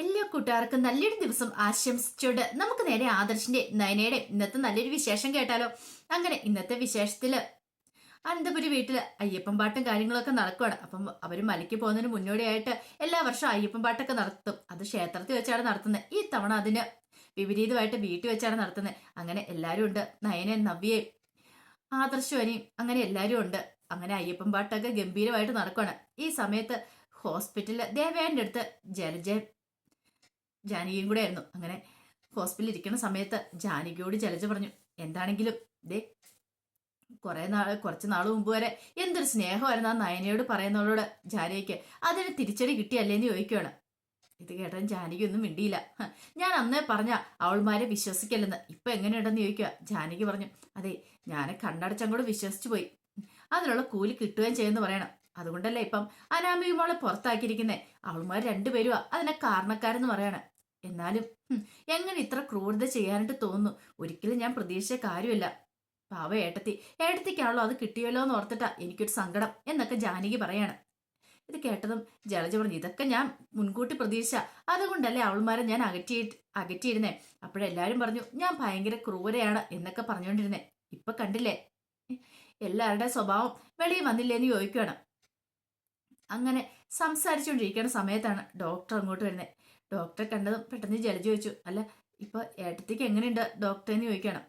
എല്ലാ കൂട്ടുകാർക്കും നല്ലൊരു ദിവസം ആശംസിച്ചുകൊണ്ട് നമുക്ക് നേരെ ആദർശിന്റെ നയനയുടെ ഇന്നത്തെ നല്ലൊരു വിശേഷം കേട്ടാലോ. അങ്ങനെ ഇന്നത്തെ വിശേഷത്തില് അനന്തപുരി വീട്ടില് അയ്യപ്പൻ പാട്ടും കാര്യങ്ങളൊക്കെ നടക്കുവാണ്. അപ്പം അവര് മലയ്ക്ക് പോകുന്നതിന് മുന്നോടിയായിട്ട് എല്ലാ വർഷവും അയ്യപ്പൻ പാട്ടൊക്കെ നടത്തും. അത് ക്ഷേത്രത്തിൽ വെച്ചാണ് നടത്തുന്നത്. ഈ തവണ അതിന് വിപരീതമായിട്ട് വീട്ടിൽ വെച്ചാണ് നടത്തുന്നത്. അങ്ങനെ എല്ലാരും ഉണ്ട്. നയനെ, നവ്യയെ, ആദർശവനെയും അങ്ങനെ എല്ലാരും ഉണ്ട്. അങ്ങനെ അയ്യപ്പൻ പാട്ടൊക്കെ ഗംഭീരമായിട്ട് നടക്കുവാണ്. ഈ സമയത്ത് ഹോസ്പിറ്റലില് ദേവയാന്റെ അടുത്ത് ജലജ ജാനകിയും കൂടെ ആയിരുന്നു. അങ്ങനെ ഹോസ്പിറ്റലിൽ ഇരിക്കുന്ന സമയത്ത് ജാനകിയോട് ജലജ പറഞ്ഞു, എന്താണെങ്കിലും ദേ കുറച്ച് നാൾ മുമ്പ് വരെ എന്തൊരു സ്നേഹമായിരുന്നു ആ നയനയോട് പറയുന്നവളോട് ജാനകിക്ക്. അതിന് തിരിച്ചടി കിട്ടിയല്ലേന്ന് ചോദിക്കുകയാണ്. ഇത് കേട്ടാൻ ജാനകി ഒന്നും മിണ്ടിയില്ല. ഞാൻ അന്നേ പറഞ്ഞ അവൾമാരെ വിശ്വസിക്കല്ലെന്ന്. ഇപ്പൊ എങ്ങനെയുണ്ടെന്ന് ചോദിക്കുക. ജാനകി പറഞ്ഞു, അതെ, ഞാൻ കണ്ണടച്ചങ്ങോട് വിശ്വസിച്ചു പോയി. അതിനുള്ള കൂലി കിട്ടുകയും ചെയ്യുമെന്ന് പറയണം. അതുകൊണ്ടല്ലേ ഇപ്പം അനാമികമോളെ പുറത്താക്കിയിരിക്കുന്നേ. അവൾമാർ രണ്ടുപേരും അതിനെ കാരണക്കാരെന്ന് പറയണം. എന്നാലും എങ്ങനെ ഇത്ര ക്രൂരത ചെയ്യാനായിട്ട് തോന്നുന്നു? ഒരിക്കലും ഞാൻ പ്രതീക്ഷിച്ച കാര്യമല്ല. പാവ ഏട്ടത്തിക്കാണല്ലോ അത് കിട്ടിയല്ലോ എന്ന് ഓർത്തിട്ടാ എനിക്കൊരു സങ്കടം എന്നൊക്കെ ജാനകി പറയാണ്. ഇത് കേട്ടതും ജലജ പറഞ്ഞു, ഇതൊക്കെ ഞാൻ മുൻകൂട്ടി പ്രതീക്ഷിച്ച. അതുകൊണ്ടല്ലേ അവൾമാരെ ഞാൻ അകറ്റിയിരുന്നേ. അപ്പോഴെല്ലാരും പറഞ്ഞു ഞാൻ ഭയങ്കര ക്രൂരയാണ് എന്നൊക്കെ പറഞ്ഞുകൊണ്ടിരുന്നേ. ഇപ്പൊ കണ്ടില്ലേ എല്ലാവരുടെ സ്വഭാവം വെളിയിൽ വന്നില്ലേന്ന് ചോദിക്കുകയാണ്. അങ്ങനെ സംസാരിച്ചുകൊണ്ടിരിക്കുന്ന സമയത്താണ് ഡോക്ടർ അങ്ങോട്ട് വരുന്നത്. ഡോക്ടറെ കണ്ടതും പെട്ടെന്ന് ജലജ ചോദിച്ചു, അല്ല ഇപ്പൊ ഏട്ടത്തിക്ക് എങ്ങനെയുണ്ട് ഡോക്ടറെന്ന് ചോദിക്കണം.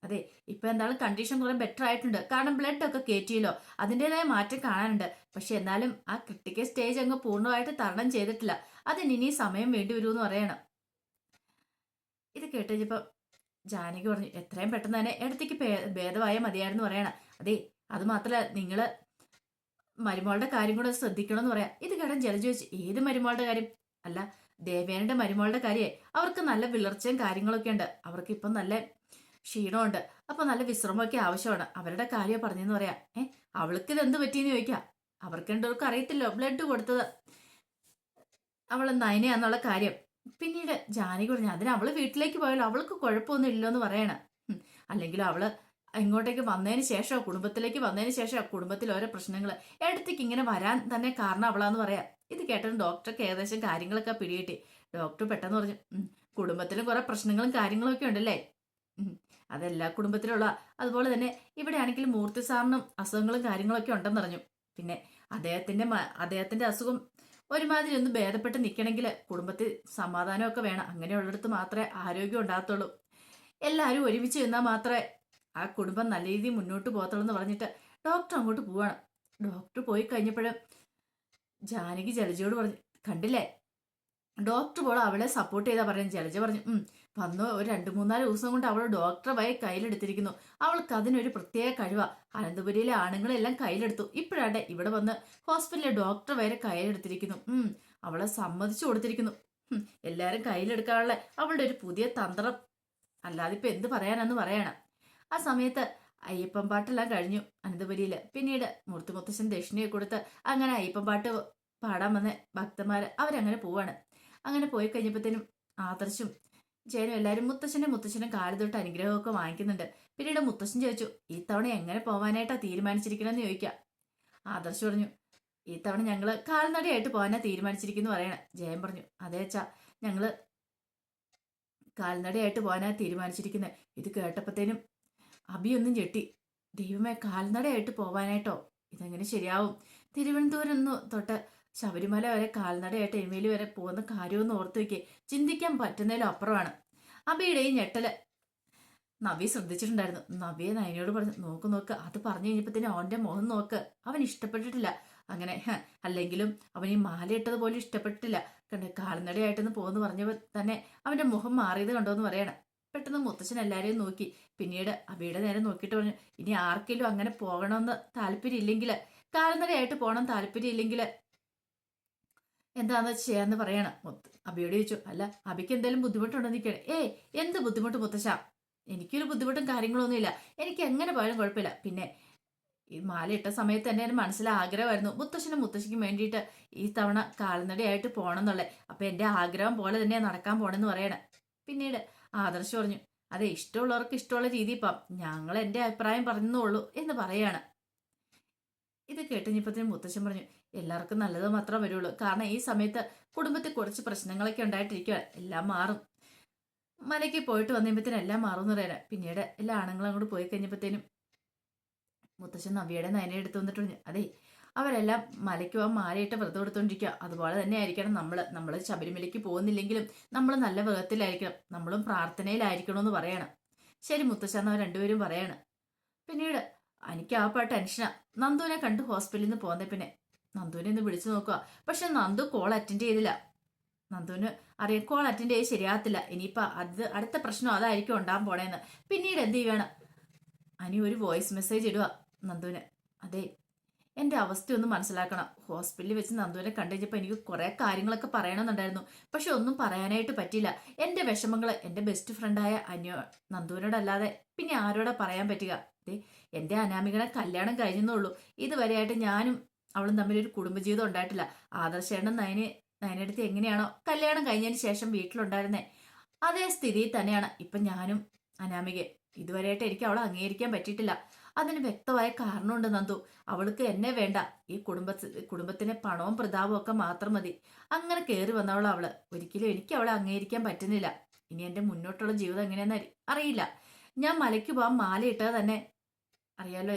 അതെ, ഇപ്പൊ എന്തായാലും കണ്ടീഷൻ കുറെ ബെറ്റർ ആയിട്ടുണ്ട്. കാരണം ബ്ലഡ് ഒക്കെ കയറ്റിയല്ലോ, അതിൻ്റെതായ മാറ്റം കാണാനുണ്ട്. പക്ഷെ എന്നാലും ആ ക്രിട്ടിക്കൽ സ്റ്റേജ് അങ്ങ് പൂർണ്ണമായിട്ട് തരണം ചെയ്തിട്ടില്ല. അതിന് ഇനി സമയം വേണ്ടി വരുമെന്ന് പറയണം. ഇത് കേട്ടുകഴിഞ്ഞപ്പോ ജാനകി പറഞ്ഞു, എത്രയും പെട്ടെന്ന് തന്നെ ഏടത്തേക്ക് ഭേദമായ മതിയായിരുന്നു പറയണം. അതെ, അത് മാത്രല്ല നിങ്ങള് മരുമോളുടെ കാര്യം കൂടെ ശ്രദ്ധിക്കണമെന്ന് പറയാം. ഇത് കേട്ടാൻ ജലജ ചോദിച്ചു, ഏത് മരുമോളുടെ കാര്യം? അല്ല, ദേവേനയുടെ മരുമോളുടെ കാര്യേ. അവർക്ക് നല്ല വിളർച്ചയും കാര്യങ്ങളൊക്കെ ഉണ്ട്. അവർക്ക് ഇപ്പം നല്ല ക്ഷീണമുണ്ട്. അപ്പൊ നല്ല വിശ്രമമൊക്കെ ആവശ്യമാണ്. അവരുടെ കാര്യം പറഞ്ഞെന്ന് പറയാം. അവൾക്ക് ഇത് എന്ത് പറ്റിയെന്ന് ചോദിക്കാം. അവർക്ക് രണ്ടുപേർക്കും അറിയത്തില്ലോ ബ്ലഡ് കൊടുത്തത് അവൾ നയനയാന്നുള്ള കാര്യം. പിന്നീട് ജാനകി പറഞ്ഞു, അതിന് അവള് വീട്ടിലേക്ക് പോയാലോ, അവൾക്ക് കുഴപ്പമൊന്നും ഇല്ലെന്ന് പറയണം. അല്ലെങ്കിലും അവള് ഇങ്ങോട്ടേക്ക് വന്നതിന് ശേഷം, കുടുംബത്തിലേക്ക് വന്നതിന് ശേഷം കുടുംബത്തിൽ ഓരോ പ്രശ്നങ്ങൾ എടുത്തേക്ക് ഇങ്ങനെ വരാൻ തന്നെ കാരണം അവളാന്ന് പറയാം. ഇത് കേട്ടത് ഡോക്ടർക്ക് ഏകദേശം കാര്യങ്ങളൊക്കെ പിടികിട്ടി. ഡോക്ടർ പെട്ടെന്ന് പറഞ്ഞു, കുടുംബത്തിലും കുറെ പ്രശ്നങ്ങളും കാര്യങ്ങളും ഒക്കെ ഉണ്ടല്ലേ. അതെല്ലാ കുടുംബത്തിലുള്ള, അതുപോലെ തന്നെ ഇവിടെ ആണെങ്കിലും മൂർത്തി സാറിനും അസുഖങ്ങളും കാര്യങ്ങളൊക്കെ ഉണ്ടെന്ന് പറഞ്ഞു. പിന്നെ അദ്ദേഹത്തിന്റെ അസുഖം ഒരുമാതിരി ഒന്ന് ഭേദപ്പെട്ട് നിൽക്കണമെങ്കിൽ കുടുംബത്തിൽ സമാധാനമൊക്കെ വേണം. അങ്ങനെയുള്ളിടത്ത് മാത്രമേ ആരോഗ്യം ഉണ്ടാകത്തുള്ളൂ. എല്ലാവരും ഒരുമിച്ച് നിന്നാൽ മാത്രമേ ആ കുടുംബം നല്ല രീതിയിൽ മുന്നോട്ട് പോകത്തുള്ളൂ എന്ന് പറഞ്ഞിട്ട് ഡോക്ടർ അങ്ങോട്ട് പോവാണ്. ഡോക്ടർ പോയി കഴിഞ്ഞപ്പോഴും ജാനകി ജലജയോട് പറഞ്ഞു, കണ്ടില്ലേ ഡോക്ടർ പോലും അവളെ സപ്പോർട്ട് ചെയ്താ പറയുന്നത്. ജലജ പറഞ്ഞു, വന്നു ഒരു 2-3 ദിവസം കൊണ്ട് അവൾ ഡോക്ടറെ വരെ കയ്യിലെടുത്തിരിക്കുന്നു. അവൾക്ക് അതിനൊരു പ്രത്യേക കഴിവാ. അനന്തപുരിയിലെ ആണുങ്ങളെല്ലാം കയ്യിലെടുത്തു. ഇപ്പോഴാട്ടെ ഇവിടെ വന്ന് ഹോസ്പിറ്റലിലെ ഡോക്ടർ വരെ കയ്യിലെടുത്തിരിക്കുന്നു. അവളെ സമ്മതിച്ചു കൊടുത്തിരിക്കുന്നു. എല്ലാരും കയ്യിലെടുക്കാനുള്ള അവളുടെ ഒരു പുതിയ തന്ത്രം. അല്ലാതെ ഇപ്പൊ എന്ത് പറയാനെന്ന് പറയണം. ആ സമയത്ത് അയ്യപ്പൻ പാട്ടെല്ലാം കഴിഞ്ഞു അനന്തപുരിയില്. പിന്നീട് മുത്തുശൻ ദക്ഷിണയെ കൊടുത്ത് അങ്ങനെ അയ്യപ്പൻ പാട്ട് പാടാൻ വന്ന ഭക്തന്മാര് അവരങ്ങനെ പോവാണ്. അങ്ങനെ പോയി കഴിഞ്ഞപ്പോഴത്തേനും ആദർശും ജയനും എല്ലാവരും മുത്തശ്ശനും കാല് തൊട്ട് അനുഗ്രഹമൊക്കെ വാങ്ങിക്കുന്നുണ്ട്. പിന്നീട് മുത്തശ്ശൻ ചോദിച്ചു, ഈ തവണ എങ്ങനെ പോവാനായിട്ടാ തീരുമാനിച്ചിരിക്കണമെന്ന് ചോദിക്കാം. ആദർശ് പറഞ്ഞു, ഈ തവണ ഞങ്ങള് കാൽനടയായിട്ട് പോകാനാ തീരുമാനിച്ചിരിക്കുന്നു പറയണ. ജയൻ പറഞ്ഞു, അതേ അച്ഛാ, ഞങ്ങള് കാൽനടയായിട്ട് പോകാനാ തീരുമാനിച്ചിരിക്കുന്നത്. ഇത് കേട്ടപ്പോഴത്തേനും അഭിയൊന്നും ഞെട്ടി. ദൈവമേ, കാൽനടയായിട്ട് പോവാനായിട്ടോ? ഇതെങ്ങനെ ശരിയാവും? തിരുവനന്തപുരം തൊട്ട് ശബരിമല വരെ കാൽനടയായിട്ട് എരുമേലി വരെ പോകുന്ന കാര്യമൊന്നും ഓർത്തു വയ്ക്കേ. ചിന്തിക്കാൻ പറ്റുന്നതിലും അപ്പുറമാണ്. അബിയുടെ ഈ ഞെട്ടല് നവ്യ ശ്രദ്ധിച്ചിട്ടുണ്ടായിരുന്നു. നവ്യെ നയനയോട് പറഞ്ഞു, നോക്ക് അത് പറഞ്ഞു കഴിഞ്ഞപ്പോ അവന്റെ മുഖം നോക്ക്, അവൻ ഇഷ്ടപ്പെട്ടിട്ടില്ല. അങ്ങനെ അല്ലെങ്കിലും അവൻ ഈ മാല ഇട്ടതുപോലെ ഇഷ്ടപ്പെട്ടിട്ടില്ല. കണ്ടേ, കാൽനടയായിട്ടെന്ന് പോകുന്നു പറഞ്ഞപ്പോൾ തന്നെ അവന്റെ മുഖം മാറിയത് കണ്ടോന്ന് പറയണം. പെട്ടെന്ന് മുത്തച്ഛൻ എല്ലാരെയും നോക്കി. പിന്നീട് അബിയുടെ നേരെ നോക്കിയിട്ട് പറഞ്ഞു, ഇനി ആർക്കെങ്കിലും അങ്ങനെ പോകണമെന്ന് താല്പര്യം ഇല്ലെങ്കിൽ, കാൽനടയായിട്ട് പോകണം താല്പര്യം ഇല്ലെങ്കിൽ എന്താന്ന് ചെയ്യാന്ന് പറയണം. അബിയോട് ചോദിച്ചു, അല്ല അബിക്ക് എന്തെങ്കിലും ബുദ്ധിമുട്ടുണ്ടോ നിൽക്കണേ? എന്ത് ബുദ്ധിമുട്ട് മുത്തശ്ശ? എനിക്കൊരു ബുദ്ധിമുട്ടും കാര്യങ്ങളൊന്നുമില്ല. എനിക്ക് എങ്ങനെ പോയാലും കുഴപ്പമില്ല. പിന്നെ ഈ മാല ഇട്ട സമയത്ത് തന്നെ എൻ്റെ മനസ്സിൽ ആഗ്രഹമായിരുന്നു മുത്തശ്ശനും മുത്തശ്ശിക്കും വേണ്ടിയിട്ട് ഈ തവണ കാൽനടയായിട്ട് പോകണം എന്നുള്ളത്. അപ്പൊ എൻ്റെ ആഗ്രഹം പോലെ തന്നെ നടക്കാൻ പോണെന്ന് പറയണം. പിന്നീട് ആദർശ് പറഞ്ഞു, അതെ, ഇഷ്ടമുള്ളവർക്ക് ഇഷ്ടമുള്ള രീതി ഇപ്പം ഞങ്ങൾ എൻ്റെ അഭിപ്രായം പറഞ്ഞുള്ളൂ എന്ന് പറയാണ്. ഇത് കേട്ടുകഴിഞ്ഞപ്പോഴത്തേനും മുത്തശ്ശൻ പറഞ്ഞു, എല്ലാവർക്കും നല്ലത് മാത്രമേ വരുള്ളൂ. കാരണം ഈ സമയത്ത് കുടുംബത്തിൽ കുറച്ച് പ്രശ്നങ്ങളൊക്കെ ഉണ്ടായിട്ടിരിക്കുക, എല്ലാം മാറും. മലയ്ക്ക് പോയിട്ട് വന്നപ്പോഴത്തേനും എല്ലാം മാറും എന്ന് പറയാൻ. പിന്നീട് എല്ലാ ആണുങ്ങളും അങ്ങോട്ട് പോയി കഴിഞ്ഞപ്പോഴത്തേനും മുത്തശ്ശൻ നവ്യയുടെ നയനെ എടുത്തു വന്നിട്ട് പറഞ്ഞു, അതെ അവരെല്ലാം മലയ്ക്ക് പോകാൻ മാലയിട്ട് വ്രതം എടുത്തോണ്ടിരിക്കുക. അതുപോലെ തന്നെ ആയിരിക്കണം നമ്മൾ ശബരിമലയ്ക്ക് പോകുന്നില്ലെങ്കിലും നമ്മൾ നല്ല വ്രതത്തിലായിരിക്കണം, നമ്മളും പ്രാർത്ഥനയിലായിരിക്കണമെന്ന് പറയണം. ശരി മുത്തശ്ശൻ അവർ രണ്ടുപേരും പറയാണ്. പിന്നീട് എനിക്ക് ആ ടെൻഷനാ. നന്ദുവിനെ കണ്ട് ഹോസ്പിറ്റലിൽ നിന്ന് പോകുന്നേ. പിന്നെ നന്ദുവിനെ ഒന്ന് വിളിച്ചു നോക്കുക. പക്ഷെ നന്ദു കോൾ അറ്റൻഡ് ചെയ്തില്ല. നന്ദുവിന് അറിയാം കോൾ അറ്റൻഡ് ചെയ്ത് ശരിയാകത്തില്ല. ഇനിയിപ്പോൾ അടുത്ത പ്രശ്നം അതായിരിക്കും ഉണ്ടാകാൻ പോണേന്ന്. പിന്നീട് എന്ത് ചെയ്യണം, അനി ഒരു വോയിസ് മെസ്സേജ് ഇടുക നന്ദുവിന്. അതെ എൻ്റെ അവസ്ഥയൊന്നും മനസ്സിലാക്കണം. ഹോസ്പിറ്റലിൽ വെച്ച് നന്ദുവിനെ കണ്ടുകഴിഞ്ഞപ്പോൾ എനിക്ക് കുറേ കാര്യങ്ങളൊക്കെ പറയണമെന്നുണ്ടായിരുന്നു. പക്ഷെ ഒന്നും പറയാനായിട്ട് പറ്റിയില്ല. എൻ്റെ വിഷമങ്ങൾ എൻ്റെ ബെസ്റ്റ് ഫ്രണ്ടായ നന്ദുവിനോടല്ലാതെ പിന്നെ ആരോടാ പറയാൻ പറ്റുക? അതെ എൻ്റെ അനാമികനെ കല്യാണം കഴിഞ്ഞെന്നുള്ളൂ. ഇതുവരെയായിട്ട് ഞാനും അവളും തമ്മിലൊരു കുടുംബജീവിതം ഉണ്ടായിട്ടില്ല. ആദർശേണ്ണൻ നയനെടുത്ത് എങ്ങനെയാണോ കല്യാണം കഴിഞ്ഞതിന് ശേഷം വീട്ടിലുണ്ടായിരുന്നേ അതേ സ്ഥിതിയിൽ തന്നെയാണ് ഇപ്പം ഞാനും അനാമികയെ. ഇതുവരെയായിട്ട് എനിക്ക് അവളെ അംഗീകരിക്കാൻ പറ്റിയിട്ടില്ല. അതിന് വ്യക്തമായ കാരണമുണ്ട് നന്ദു. അവൾക്ക് എന്നെ വേണ്ട, ഈ കുടുംബത്തിന് പണവും പ്രതാപവും ഒക്കെ മാത്രം മതി. അങ്ങനെ കയറി വന്നവളെ അവള്. ഒരിക്കലും എനിക്ക് അവളെ അംഗീകരിക്കാൻ പറ്റുന്നില്ല. ഇനി എൻ്റെ മുന്നോട്ടുള്ള ജീവിതം എങ്ങനെയാണെന്ന് അറിയില്ല. ഞാൻ മലയ്ക്ക് പോകാൻ മാലയിട്ടത് തന്നെ അറിയാലോ,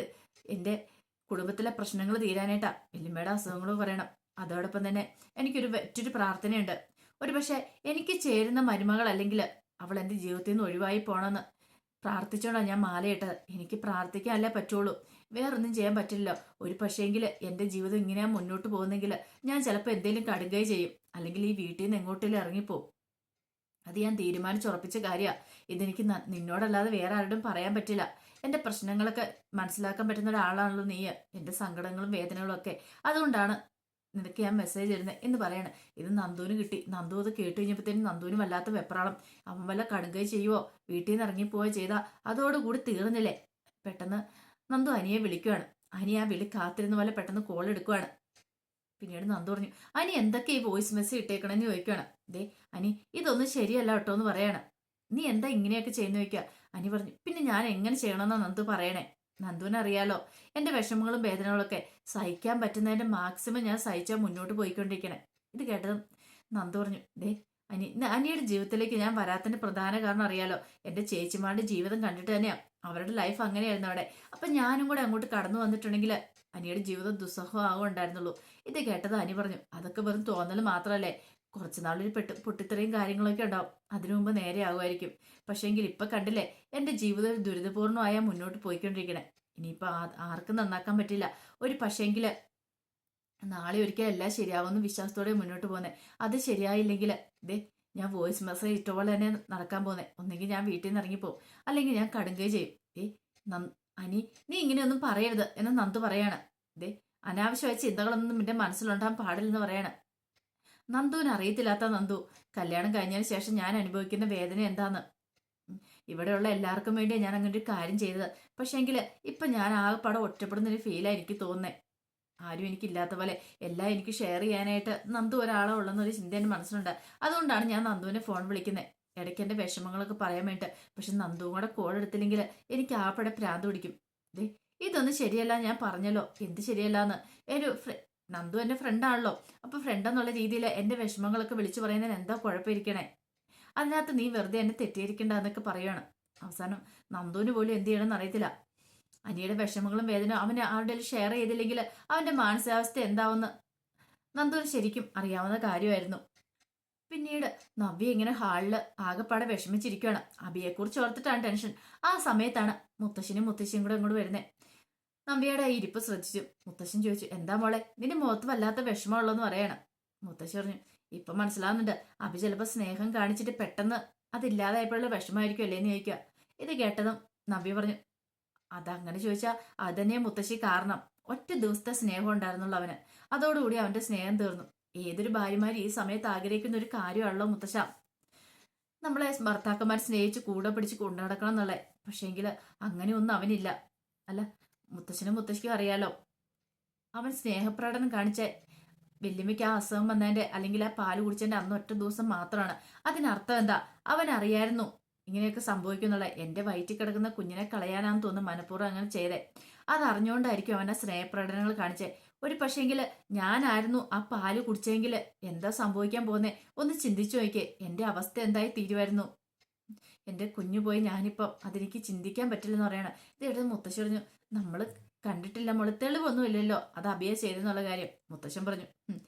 എൻ്റെ കുടുംബത്തിലെ പ്രശ്നങ്ങൾ തീരാനായിട്ടാ. വല്യമ്മയുടെ അസുഖങ്ങൾ പറയണം. അതോടൊപ്പം തന്നെ മറ്റൊരു പ്രാർത്ഥനയുണ്ട്. ഒരു പക്ഷെ എനിക്ക് ചേരുന്ന മരുമകൾ അല്ലെങ്കിൽ അവൾ എൻ്റെ ജീവിതത്തിൽ നിന്ന് ഒഴിവായി പോണമെന്ന് പ്രാർത്ഥിച്ചോണ്ടാണ് ഞാൻ മാലയിട്ടത്. എനിക്ക് പ്രാർത്ഥിക്കാനല്ലേ പറ്റുള്ളൂ, വേറൊന്നും ചെയ്യാൻ പറ്റില്ലല്ലോ. ഒരു പക്ഷേങ്കിൽ എൻ്റെ ജീവിതം ഇങ്ങനെയാ മുന്നോട്ട് പോകുന്നെങ്കിൽ ഞാൻ ചിലപ്പോൾ എന്തെങ്കിലും കടുകൈ ചെയ്യും, അല്ലെങ്കിൽ ഈ വീട്ടിൽ നിന്ന് എങ്ങോട്ടെങ്കിലും ഇറങ്ങിപ്പോവും. അത് ഞാൻ തീരുമാനിച്ചുറപ്പിച്ച കാര്യമാണ്. ഇതെനിക്ക് നിന്നോടല്ലാതെ വേറെ ആരോടും പറയാൻ പറ്റില്ല. എൻ്റെ പ്രശ്നങ്ങളൊക്കെ മനസ്സിലാക്കാൻ പറ്റുന്ന ഒരാളാണല്ലോ നീ, എൻ്റെ സങ്കടങ്ങളും വേദനകളും ഒക്കെ. അതുകൊണ്ടാണ് നിനക്ക് ഞാൻ മെസ്സേജ് ഇടുന്നത് എന്ന് പറയണം. ഇത് നന്ദുവിന് കിട്ടി. നന്ദു അത് കേട്ട് കഴിഞ്ഞപ്പോഴത്തേനും നന്ദുവിന് വല്ലാത്ത വെപ്രാളം. അവൻ വല്ല കടുകൈ ചെയ്യുവോ വീട്ടിൽ നിന്ന് ഇറങ്ങിപ്പോവോ ചെയ്താൽ അതോടുകൂടി തീർന്നില്ലേ. പെട്ടെന്ന് നന്ദു അനിയെ വിളിക്കുവാണ്. അനി ആ വിളി കാത്തിരുന്ന പോലെ പെട്ടെന്ന് കോൾ എടുക്കുവാണ്. പിന്നീട് നന്ദു പറഞ്ഞു, അനി എന്തൊക്കെ ഈ വോയിസ് മെസ്സേജ് ഇട്ടേക്കണമെന്ന് ചോദിക്കുകയാണ്. ദേ അനി ഇതൊന്നും ശരിയല്ല കേട്ടോ എന്ന് പറയാണ്. നീ എന്താ ഇങ്ങനെയൊക്കെ ചെയ്യുന്ന ചോദിക്കുക. അനി പറഞ്ഞു, പിന്നെ ഞാൻ എങ്ങനെ ചെയ്യണമെന്നാ നന്ദു പറയണേ. നന്ദുവിനറിയാലോ എൻ്റെ വിഷമങ്ങളും വേദനകളൊക്കെ സഹിക്കാൻ പറ്റുന്നതിൻ്റെ മാക്സിമം ഞാൻ സഹിച്ചാൽ മുന്നോട്ട് പോയിക്കൊണ്ടിരിക്കണേ. ഇത് കേട്ടതും നന്ദു പറഞ്ഞു, ദേ അനിയുടെ ജീവിതത്തിലേക്ക് ഞാൻ വരാത്തതിൻ്റെ പ്രധാന കാരണം അറിയാലോ, എൻ്റെ ചേച്ചിമാരുടെ ജീവിതം കണ്ടിട്ട് തന്നെയാണ്. അവരുടെ ലൈഫ് അങ്ങനെയായിരുന്നു അവിടെ. അപ്പം ഞാനും കൂടെ അങ്ങോട്ട് കടന്നു വന്നിട്ടുണ്ടെങ്കിൽ അനിയുടെ ജീവിതം ദുസ്സഹമാകും ഉണ്ടായിരുന്നുള്ളൂ. ഇത് കേട്ടത് അനി പറഞ്ഞു, അതൊക്കെ വെറും തോന്നൽ മാത്രമല്ലേ, കുറച്ച് നാളൊരു പൊട്ടിത്തെറിയും കാര്യങ്ങളൊക്കെ ഉണ്ടാവും, അതിനു മുമ്പ് നേരെ ആകുമായിരിക്കും. പക്ഷേങ്കിൽ ഇപ്പം കണ്ടില്ലേ എൻ്റെ ജീവിതം ഒരു ദുരിതപൂർണ്ണമായ മുന്നോട്ട് പോയിക്കൊണ്ടിരിക്കണേ. ഇനിയിപ്പോൾ ആർക്കും നന്നാക്കാൻ പറ്റില്ല. ഒരു പക്ഷേങ്കിൽ നാളെ ഒരിക്കൽ എല്ലാം ശരിയാവുമെന്ന് വിശ്വാസത്തോടെ മുന്നോട്ട് പോകുന്നത്. അത് ശരിയായില്ലെങ്കിൽ ദേ ഞാൻ വോയിസ് മെസ്സേജ് ഇട്ട പോലെ തന്നെ നടക്കാൻ പോകുന്നത്. ഒന്നെങ്കിൽ ഞാൻ വീട്ടിൽ നിന്ന് ഇറങ്ങിപ്പോവും, അല്ലെങ്കിൽ ഞാൻ കടുങ്കൈ ചെയ്യും. അനി നീ ഇങ്ങനെയൊന്നും പറയരുത് എന്ന് നന്ദു പറയാണ്. ദേ അനാവശ്യമായ ചിന്തകളൊന്നും എൻ്റെ മനസ്സിലുണ്ടാകാൻ പാടില്ലെന്ന് പറയാണ്. നന്ദുവിന് അറിയത്തില്ലാത്ത നന്ദു കല്യാണം കഴിഞ്ഞതിന് ശേഷം ഞാൻ അനുഭവിക്കുന്ന വേദന എന്താന്ന്. ഇവിടെയുള്ള എല്ലാവർക്കും വേണ്ടിയാണ് ഞാൻ അങ്ങനെ ഒരു കാര്യം ചെയ്തത്. പക്ഷേങ്കിൽ ഇപ്പം ഞാൻ ആകെപ്പാടെ ഒറ്റപ്പെടുന്നൊരു ഫീലാണ് എനിക്ക് തോന്നുന്നത്. ആരും എനിക്കില്ലാത്ത പോലെ എല്ലാം എനിക്ക് ഷെയർ ചെയ്യാനായിട്ട് നന്ദു ഒരാളെ ഉള്ളെന്നൊരു ചിന്ത എൻ്റെ മനസ്സിലുണ്ട്. അതുകൊണ്ടാണ് ഞാൻ നന്ദുവിനെ ഫോൺ വിളിക്കുന്നത്, ഇടയ്ക്ക് എൻ്റെ വിഷമങ്ങളൊക്കെ പറയാൻ വേണ്ടിയിട്ട്. പക്ഷെ നന്ദുവും കൂടെ കോൾ എടുത്തില്ലെങ്കിൽ എനിക്ക് ആപ്പടെ പ്രാന്ത് പിടിക്കും. ഇതൊന്നും ശരിയല്ല, ഞാൻ പറഞ്ഞല്ലോ എന്ത് ശരിയല്ലാന്ന്. നന്ദു എൻ്റെ ഫ്രണ്ടാണല്ലോ, അപ്പോൾ ഫ്രണ്ട് എന്നുള്ള രീതിയിൽ എൻ്റെ വിഷമങ്ങളൊക്കെ വിളിച്ചു പറയുന്നതിന് എന്താ കുഴപ്പമിരിക്കണേ? അതിനകത്ത് നീ വെറുതെ എന്നെ തെറ്റിയിരിക്കണ്ട എന്നൊക്കെ പറയുകയാണ്. അവസാനം നന്ദുവിന് പോലും എന്ത് ചെയ്യണമെന്ന് അറിയത്തില്ല. അനിയുടെ വിഷമങ്ങളും വേദനയും അവന് ആരുടെ ഷെയർ ചെയ്തില്ലെങ്കിൽ അവൻ്റെ മാനസികാവസ്ഥ എന്താവുമെന്ന് നന്ദുവിന് ശരിക്കും അറിയാവുന്ന കാര്യമായിരുന്നു. പിന്നീട് നവ്യ ഇങ്ങനെ ഹാളിൽ ആകെപ്പാടെ വിഷമിച്ചിരിക്കുകയാണ്. അബിയെക്കുറിച്ച് ഓർത്തിട്ടാണ് ടെൻഷൻ. ആ സമയത്താണ് മുത്തശ്ശനും മുത്തശ്ശിയും കൂടെ ഇങ്ങോട്ട് വരുന്നത്. നവ്യയുടെ ഈ ഇരിപ്പ് ശ്രദ്ധിച്ചു. മുത്തശ്ശൻ ചോദിച്ചു, എന്താ മോളെ നിന്റെ മുഖത്ത് വല്ലാത്ത വിഷമമുള്ളതെന്ന് പറയണം. മുത്തശ്ശി പറഞ്ഞു, ഇപ്പം മനസ്സിലാവുന്നുണ്ട്, അബി ചിലപ്പോൾ സ്നേഹം കാണിച്ചിട്ട് പെട്ടെന്ന് അതില്ലാതായപ്പോഴുള്ള വിഷമമായിരിക്കും അല്ലേന്ന് ചോദിക്കുക. ഇത് കേട്ടതും നവ്യ പറഞ്ഞു, അതങ്ങനെ ചോദിച്ചാൽ അത് തന്നെയാ മുത്തശ്ശി കാരണം. ഒറ്റ ദിവസത്തെ സ്നേഹം ഉണ്ടായിരുന്നുള്ളൂ അവന്, അതോടുകൂടി അവന്റെ സ്നേഹം തീർന്നു. ഏതൊരു ഭാര്യമാരും ഈ സമയത്ത് ആഗ്രഹിക്കുന്ന ഒരു കാര്യമാണല്ലോ മുത്തശ്ശ, നമ്മളെ ഭർത്താക്കന്മാർ സ്നേഹിച്ച് കൂടെ പിടിച്ച് കൊണ്ടു നടക്കണം എന്നുള്ളത്. പക്ഷേങ്കിൽ അങ്ങനെയൊന്നും അവനില്ല. അല്ല മുത്തശ്ശനും മുത്തശ്ശിക്കും അറിയാലോ, അവൻ സ്നേഹപ്രകടനം കാണിച്ച വല്യമ്മയ്ക്ക് ആ അസുഖം വന്നതിന്റെ അല്ലെങ്കിൽ ആ പാല് കുടിച്ചതിന്റെ അന്ന് ഒറ്റ ദിവസം മാത്രമാണ്. അതിനർത്ഥം എന്താ, അവൻ അറിയായിരുന്നു ഇങ്ങനെയൊക്കെ സംഭവിക്കുന്നുള്ള. എൻ്റെ വയറ്റിൽ കിടക്കുന്ന കുഞ്ഞിനെ കളയാനാന്ന് തോന്നുന്നു മനഃപൂർവ്വം അങ്ങനെ ചെയ്തേ. അതറിഞ്ഞുകൊണ്ടായിരിക്കും അവനെ സ്നേഹപ്രകടനങ്ങൾ കാണിച്ചേ. ഒരു പക്ഷേങ്കില് ഞാനായിരുന്നു ആ പാല് കുടിച്ചെങ്കില് എന്താ സംഭവിക്കാൻ പോകുന്നേ? ഒന്ന് ചിന്തിച്ചു നോക്കിയേ. എന്റെ അവസ്ഥ എന്തായി തീരുമായിരുന്നു. എന്റെ കുഞ്ഞു പോയി ഞാനിപ്പം അതെനിക്ക് ചിന്തിക്കാൻ പറ്റില്ലെന്ന് പറയണം. ഇത് എടുത്ത് മുത്തശ്ശി പറഞ്ഞു, നമ്മള് കണ്ടിട്ടില്ല മോള്, തെളിവൊന്നും ഇല്ലല്ലോ അത് അബിയ ചെയ്തെന്നുള്ള കാര്യം. മുത്തശ്ശൻ പറഞ്ഞു,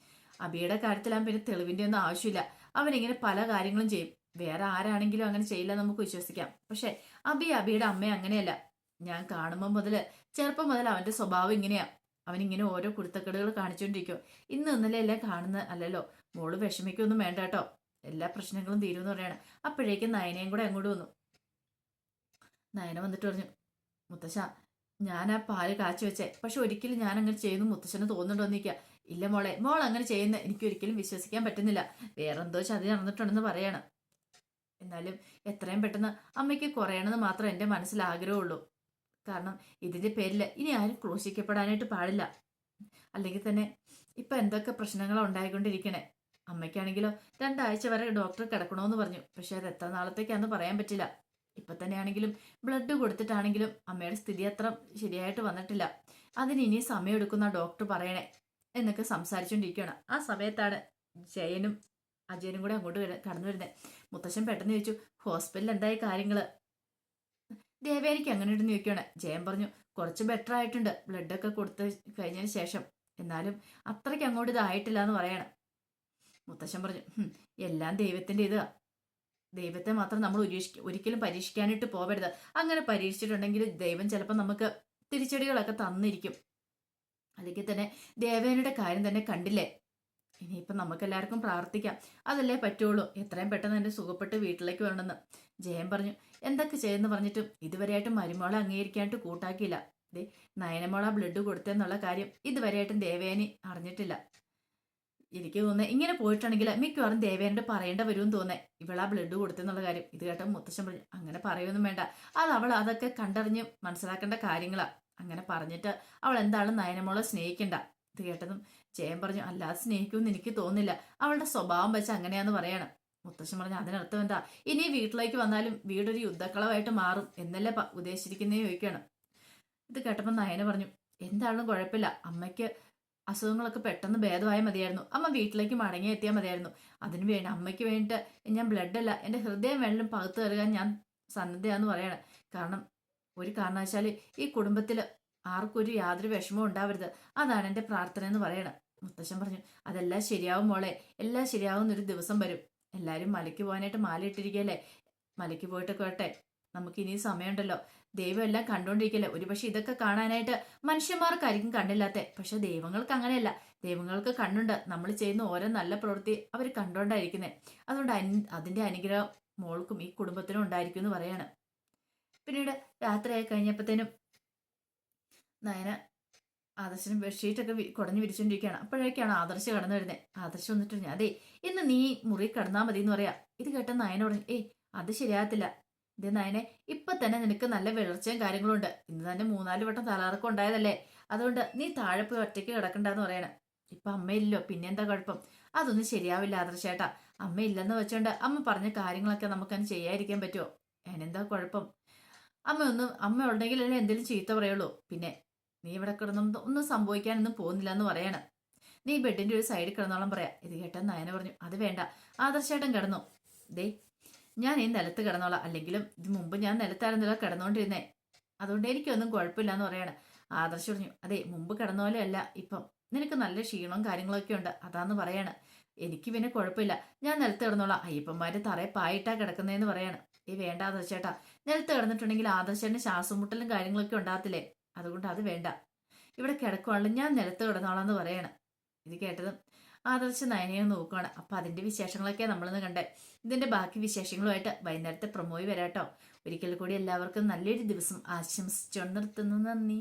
അബിയുടെ കാര്യത്തിലാകും പിന്നെ തെളിവിന്റെ ഒന്നും ആവശ്യമില്ല. അവനിങ്ങനെ പല കാര്യങ്ങളും ചെയ്യും. വേറെ ആരാണെങ്കിലും അങ്ങനെ ചെയ്യില്ല നമുക്ക് വിശ്വസിക്കാം. പക്ഷെ അബിയുടെ അമ്മ അങ്ങനെയല്ല. ഞാൻ കാണുമ്പോൾ മുതല്, ചെറുപ്പം മുതൽ അവന്റെ സ്വഭാവം ഇങ്ങനെയാ. അവനിങ്ങനെ ഓരോ കുരുത്തക്കേടുകൾ കാണിച്ചുകൊണ്ടിരിക്കും. ഇന്ന് ഇന്നലെ എല്ലാം കാണുന്ന അല്ലല്ലോ. മോള് വിഷമിക്കൊന്നും വേണ്ട കേട്ടോ, എല്ലാ പ്രശ്നങ്ങളും തീരുമെന്ന് പറയാണ്. അപ്പോഴേക്കും നയനയും കൂടെ അങ്ങോട്ട് വന്നു. നയന വന്നിട്ട് പറഞ്ഞു, മുത്തശ്ശ ഞാൻ ആ പാല് കാച്ചി വെച്ചേ, പക്ഷെ ഒരിക്കലും ഞാൻ അങ്ങനെ ചെയ്യുന്നു മുത്തശ്ശന് തോന്നുന്നുണ്ടോ എന്നിരിക്കുക. ഇല്ല മോളെ, മോൾ അങ്ങനെ ചെയ്യുന്ന എനിക്ക് ഒരിക്കലും വിശ്വസിക്കാൻ പറ്റുന്നില്ല. വേറെന്തോ ചതി നടന്നിട്ടുണ്ടെന്ന് പറയാണ്. എന്നാലും എത്രയും പെട്ടെന്ന് അമ്മയ്ക്ക് കുറയണമെന്ന് മാത്രം എൻ്റെ മനസ്സിൽ ആഗ്രഹമുള്ളൂ. കാരണം ഇതിന്റെ പേരിൽ ഇനി ആരും ക്രൂശിക്കപ്പെടാനായിട്ട് പാടില്ല. അല്ലെങ്കിൽ തന്നെ ഇപ്പൊ എന്തൊക്കെ പ്രശ്നങ്ങളാണ് ഉണ്ടായിക്കൊണ്ടിരിക്കണേ. അമ്മയ്ക്കാണെങ്കിലോ 2 ആഴ്ച വരെ ഡോക്ടർ കിടക്കണമെന്ന് പറഞ്ഞു. പക്ഷെ അത് എത്ര നാളത്തേക്കാന്ന് പറയാൻ പറ്റില്ല. ഇപ്പൊ തന്നെയാണെങ്കിലും ബ്ലഡ് കൊടുത്തിട്ടാണെങ്കിലും അമ്മയുടെ സ്ഥിതി അത്ര ശരിയായിട്ട് വന്നിട്ടില്ല. അതിന് ഇനി സമയം എടുക്കുന്ന ഡോക്ടർ പറയണേ എന്നൊക്കെ സംസാരിച്ചുകൊണ്ടിരിക്കുകയാണ്. ആ സമയത്താണ് ജയനും അജയനും കൂടെ അങ്ങോട്ട് കടന്നു വരുന്നത്. മുത്തശ്ശൻ പെട്ടെന്ന് ചോദിച്ചു, ഹോസ്പിറ്റലിൽ എന്തായി കാര്യങ്ങള്? ദേവേനിക്ക് അങ്ങനെ ഇടുന്ന് ചോദിക്കുകയാണ്. ജയൻ പറഞ്ഞു, കുറച്ച് ബെറ്റർ ആയിട്ടുണ്ട് ബ്ലഡൊക്കെ കൊടുത്ത് കഴിഞ്ഞതിന് ശേഷം. എന്നാലും അത്രയ്ക്ക് അങ്ങോട്ട് ഇതായിട്ടില്ല എന്ന് പറയണം. മുത്തശ്ശൻ പറഞ്ഞു, എല്ലാം ദൈവത്തിന്റെ ഇതാ. ദൈവത്തെ മാത്രം നമ്മൾ ഒരിക്കലും പരീക്ഷിക്കാനായിട്ട് പോവരുത്. അങ്ങനെ പരീക്ഷിച്ചിട്ടുണ്ടെങ്കിൽ ദൈവം ചിലപ്പോൾ നമുക്ക് തിരിച്ചടികളൊക്കെ തന്നിരിക്കും. അല്ലെങ്കിൽ തന്നെ ദേവേനയുടെ കാര്യം തന്നെ കണ്ടില്ലേ. ഇനിയിപ്പം നമുക്ക് എല്ലാവർക്കും പ്രാർത്ഥിക്കാം, അതല്ലേ പറ്റുള്ളൂ. എത്രയും പെട്ടെന്ന് തന്നെ സുഖപ്പെട്ട് വീട്ടിലേക്ക് വരണമെന്ന്. ജയൻ പറഞ്ഞു, എന്തൊക്കെ ചെയ്യുന്നു പറഞ്ഞിട്ടും ഇതുവരെയായിട്ടും മരുമോളെ അംഗീകരിക്കാനായിട്ട് കൂട്ടാക്കിയില്ല. ദേ നയനമോള ബ്ലഡ് കൊടുത്തെന്നുള്ള കാര്യം ഇതുവരെയായിട്ടും ദേവേനി അറിഞ്ഞിട്ടില്ല. എനിക്ക് തോന്നുന്നത് ഇങ്ങനെ പോയിട്ടുണ്ടെങ്കിൽ മിക്കവാറും ദേവേനോട് പറയേണ്ട വരുമെന്ന് തോന്നേ ഇവളാ ബ്ലഡ് കൊടുത്തെന്നുള്ള കാര്യം. ഇത് കേട്ട മുത്തശ്ശൻ പറഞ്ഞു, അങ്ങനെ പറയൊന്നും വേണ്ട. അത് അവൾ അതൊക്കെ കണ്ടറിഞ്ഞ് മനസ്സിലാക്കേണ്ട കാര്യങ്ങളാ. അങ്ങനെ പറഞ്ഞിട്ട് അവൾ എന്താണ് നയനമോളെ സ്നേഹിക്കണ്ട. ഇത് കേട്ടതും ജയൻ പറഞ്ഞു, അല്ലാതെ സ്നേഹിക്കുമെന്ന് എനിക്ക് തോന്നുന്നില്ല. അവളുടെ സ്വഭാവം വെച്ച് അങ്ങനെയാന്ന് പറയാണ്. മുത്തശ്ശൻ പറഞ്ഞു, അതിനർത്ഥം എന്താ? ഇനി വീട്ടിലേക്ക് വന്നാലും വീടൊരു യുദ്ധക്കളമായിട്ട് മാറും എന്നല്ലേ ഉദ്ദേശിച്ചിരിക്കുന്നേ ചോദിക്കുകയാണ്. ഇത് കേട്ടപ്പോൾ നയന പറഞ്ഞു, എന്താണെന്നും കുഴപ്പമില്ല. അമ്മയ്ക്ക് അസുഖങ്ങളൊക്കെ പെട്ടെന്ന് ഭേദമായ മതിയായിരുന്നു. അമ്മ വീട്ടിലേക്ക് മടങ്ങി എത്തിയാൽ മതിയായിരുന്നു. അതിനു വേണ്ടി അമ്മയ്ക്ക് വേണ്ടിയിട്ട് ഞാൻ ബ്ലഡല്ല, എൻ്റെ ഹൃദയം വേണം പകുത്തു തരുക ഞാൻ സന്നദ്ധയാന്ന് പറയാണ്. കാരണം ഒരു കാരണവശാൽ ഈ കുടുംബത്തിൽ ആർക്കൊരു യാതൊരു വിഷമവും ഉണ്ടാവരുത്. അതാണ് എൻ്റെ പ്രാർത്ഥന എന്ന് പറയണം. മുത്തശ്ശൻ പറഞ്ഞു, അതെല്ലാം ശരിയാവും മോളെ, എല്ലാം ശരിയാവുന്നൊരു ദിവസം വരും. എല്ലാവരും മലയ്ക്ക് പോകാനായിട്ട് മാല ഇട്ടിരിക്കുകയല്ലേ. മലയ്ക്ക് പോയിട്ടൊക്കെ വരട്ടെ, നമുക്ക് ഇനി സമയമുണ്ടല്ലോ. ദൈവം എല്ലാം കണ്ടോണ്ടിരിക്കല്ലേ. ഒരുപക്ഷെ ഇതൊക്കെ കാണാനായിട്ട് മനുഷ്യന്മാർക്കായിരിക്കും കണ്ണില്ലാത്ത, പക്ഷെ ദൈവങ്ങൾക്ക് അങ്ങനെയല്ല. ദൈവങ്ങൾക്ക് കണ്ണുണ്ട്. നമ്മൾ ചെയ്യുന്ന ഓരോ നല്ല പ്രവൃത്തി അവർ കണ്ടോണ്ടായിരിക്കുന്നത്. അതുകൊണ്ട് അതിന്റെ അനുഗ്രഹം മോൾക്കും ഈ കുടുംബത്തിനും ഉണ്ടായിരിക്കും എന്ന് പറയാണ്. പിന്നീട് രാത്രിയായി കഴിഞ്ഞപ്പോഴത്തേനും നയന ആദർശനും ബെഡ്ഷീറ്റൊക്കെ കുടഞ്ഞു വിരിച്ചോണ്ടിരിക്കുകയാണ്. അപ്പോഴേക്കാണ് ആദർശ് കടന്നു വരുന്നത്. ആദർശ് വന്നിട്ട് പറഞ്ഞു, അതെ ഇന്ന് നീ മുറി കിടന്നാൽ മതി എന്ന് പറയാ. ഇത് കേട്ട നയന പറഞ്ഞു, അത് ശരിയാകത്തില്ല. ഇത് നയനെ, ഇപ്പൊ തന്നെ നിനക്ക് നല്ല വിളർച്ചയും കാര്യങ്ങളും ഉണ്ട്. ഇന്ന് തന്നെ 3-4 വട്ടം തലകറക്കം ഉണ്ടായതല്ലേ. അതുകൊണ്ട് നീ താഴെ പോയി ഒറ്റയ്ക്ക് കിടക്കണ്ടെന്ന് പറയണം. ഇപ്പൊ അമ്മയില്ലോ, പിന്നെന്താ കുഴപ്പം? അതൊന്നും ശരിയാവില്ല ആദർശേട്ടാ. അമ്മയില്ലെന്ന് വെച്ചോണ്ട് അമ്മ പറഞ്ഞ കാര്യങ്ങളൊക്കെ നമുക്കതിന് ചെയ്യാതിരിക്കാൻ പറ്റുമോ? അതിനെന്താ കുഴപ്പം? അമ്മ ഉണ്ടെങ്കിലല്ലേ എന്തെങ്കിലും ചീത്ത പറയുള്ളൂ. പിന്നെ നീ ഇവിടെ കിടന്നൊന്നും ഒന്നും സംഭവിക്കാനൊന്നും പോകുന്നില്ല എന്ന് പറയാണ്. നീ ബെഡിന്റെ ഒരു സൈഡിൽ കിടന്നോളം പറയാം. ഇത് കേട്ടാ നയന പറഞ്ഞു, അത് വേണ്ട, ആദർശേട്ടൻ കിടന്നു. ദേ ഞാൻ ഈ നിലത്ത് കിടന്നോളാം. അല്ലെങ്കിലും ഇത് മുമ്പ് ഞാൻ നിലത്തായിരുന്നല്ലോ കിടന്നുകൊണ്ടിരുന്നേ. അതുകൊണ്ട് എനിക്കൊന്നും കുഴപ്പമില്ല എന്ന് പറയാണ്. ആദർശ് പറഞ്ഞു, അതെ മുമ്പ് കിടന്ന പോലെ അല്ല ഇപ്പം. നിനക്ക് നല്ല ക്ഷീണവും കാര്യങ്ങളൊക്കെ ഉണ്ട്, അതാന്ന് പറയാണ്. എനിക്ക് പിന്നെ കുഴപ്പമില്ല, ഞാൻ നിലത്ത് കിടന്നോളാം. അയ്യപ്പന്മാര് തറയെ പായിട്ടാ കിടക്കുന്നതെന്ന് പറയാണ്. വേണ്ട ആദർശേട്ടാ, നിലത്ത് കിടന്നിട്ടുണ്ടെങ്കിൽ ആദർശേട്ടന് ശ്വാസം മുട്ടലും കാര്യങ്ങളൊക്കെ ഉണ്ടാകത്തില്ലേ. അതുകൊണ്ട് അത് വേണ്ട, ഇവിടെ കിടക്കുവാണല്ലോ, ഞാൻ നിലത്ത് കിടന്നോളാം എന്ന് പറയാണ്. ഇത് കേട്ടതും ആദർശ് നയനയെ നോക്കുകയാണ്. അപ്പൊ അതിന്റെ വിശേഷങ്ങളൊക്കെ നമ്മളിന്ന് കണ്ടേ. ഇതിന്റെ ബാക്കി വിശേഷങ്ങളുമായിട്ട് വൈകുന്നേരത്തെ പ്രൊമോയി വരാട്ടോ. ഒരിക്കൽ കൂടി എല്ലാവർക്കും നല്ലൊരു ദിവസം ആശംസിച്ചുകൊണ്ട് നിർത്തുന്നു. നന്ദി.